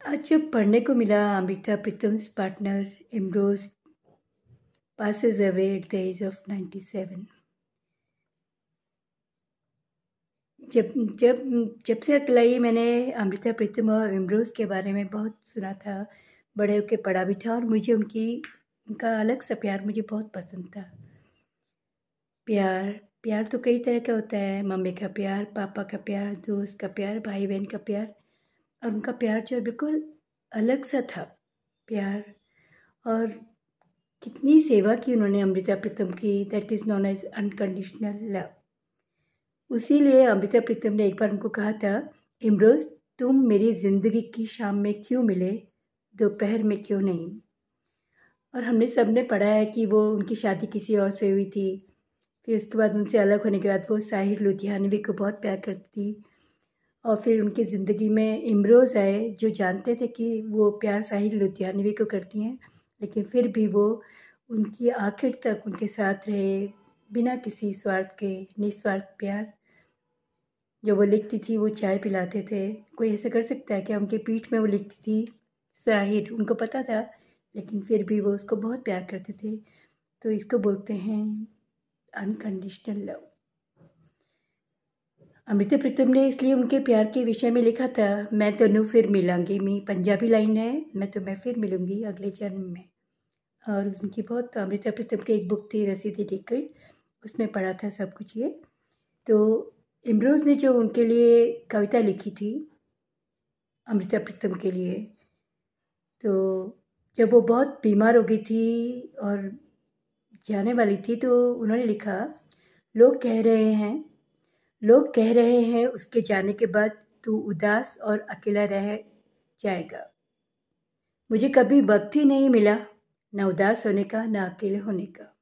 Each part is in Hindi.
आज जो पढ़ने को मिला, Amrita Pritam's partner Imroz passes away at the age of 97। जब जब जब से अकल आई, मैंने अमृता प्रीतम और इमरोज के बारे में बहुत सुना था, बड़े होके पढ़ा भी था, और मुझे उनका अलग सा प्यार मुझे बहुत पसंद था। प्यार तो कई तरह का होता है, मम्मी का प्यार, पापा का प्यार, दोस्त का प्यार, भाई बहन का प्यार, और उनका प्यार जो है बिल्कुल अलग सा था प्यार। और कितनी सेवा की उन्होंने अमृता प्रीतम की, that is known as unconditional love. उसी लिए अमृता प्रीतम ने एक बार उनको कहा था, इमरोज तुम मेरी ज़िंदगी की शाम में क्यों मिले, दोपहर में क्यों नहीं। और हमने सब ने पढ़ा है कि वो उनकी शादी किसी और से हुई थी, फिर उसके बाद उनसे अलग होने के बाद वो साहिर लुधियानवी को बहुत प्यार करती थी, और फिर उनकी ज़िंदगी में इमरोज आए जो जानते थे कि वो प्यार साहिर लुधियानवी को करती हैं, लेकिन फिर भी वो उनकी आखिर तक उनके साथ रहे, बिना किसी स्वार्थ के, निस्वार्थ प्यार। जो वो लिखती थी वो चाय पिलाते थे। कोई ऐसा कर सकता है कि उनके पीठ में वो लिखती थी साहिर, उनको पता था, लेकिन फिर भी वो उसको बहुत प्यार करते थे। तो इसको बोलते हैं अनकंडीशनल लव। अमृता प्रीतम ने इसलिए उनके प्यार के विषय में लिखा था, मैं तनु फिर मिलांगी मी, पंजाबी लाइन है, मैं तुम्हें फिर मिलूंगी अगले जन्म में। और उनकी बहुत, अमृता प्रीतम की एक बुक थी रसीदी टिकट, उसमें पढ़ा था सब कुछ ये। तो इमरोज ने जो उनके लिए कविता लिखी थी अमृता प्रीतम के लिए, तो जब वो बहुत बीमार हो गई थी और जाने वाली थी, तो उन्होंने लिखा, लोग कह रहे हैं उसके जाने के बाद तू उदास और अकेला रह जाएगा। मुझे कभी वक्त ही नहीं मिला, न उदास होने का, न अकेले होने का।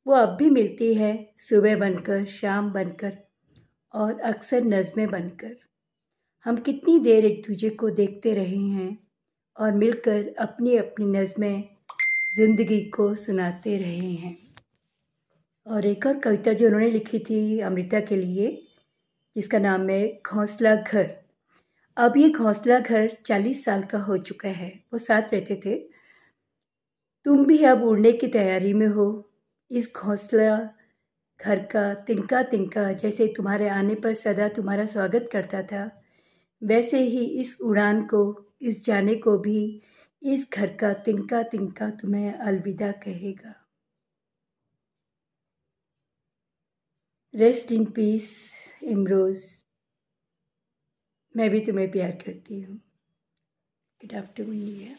वो अब भी मिलती है, सुबह बनकर, शाम बनकर, और अक्सर नज़्में बनकर। हम कितनी देर एक दूजे को देखते रहे हैं और मिलकर अपनी अपनी नज़्में ज़िंदगी को सुनाते रहे हैं। और एक और कविता जो उन्होंने लिखी थी अमृता के लिए, जिसका नाम है घोंसला घर। अब ये घोंसला घर 40 साल का हो चुका है, वो साथ रहते थे। तुम भी अब उड़ने की तैयारी में हो। इस घोंसला घर का तिनका तिनका जैसे तुम्हारे आने पर सदा तुम्हारा स्वागत करता था, वैसे ही इस उड़ान को, इस जाने को भी इस घर का तिनका तिनका तुम्हें अलविदा कहेगा। रेस्ट इन पीस इमरोज, मैं भी तुम्हें प्यार करती हूँ। Good afternoon.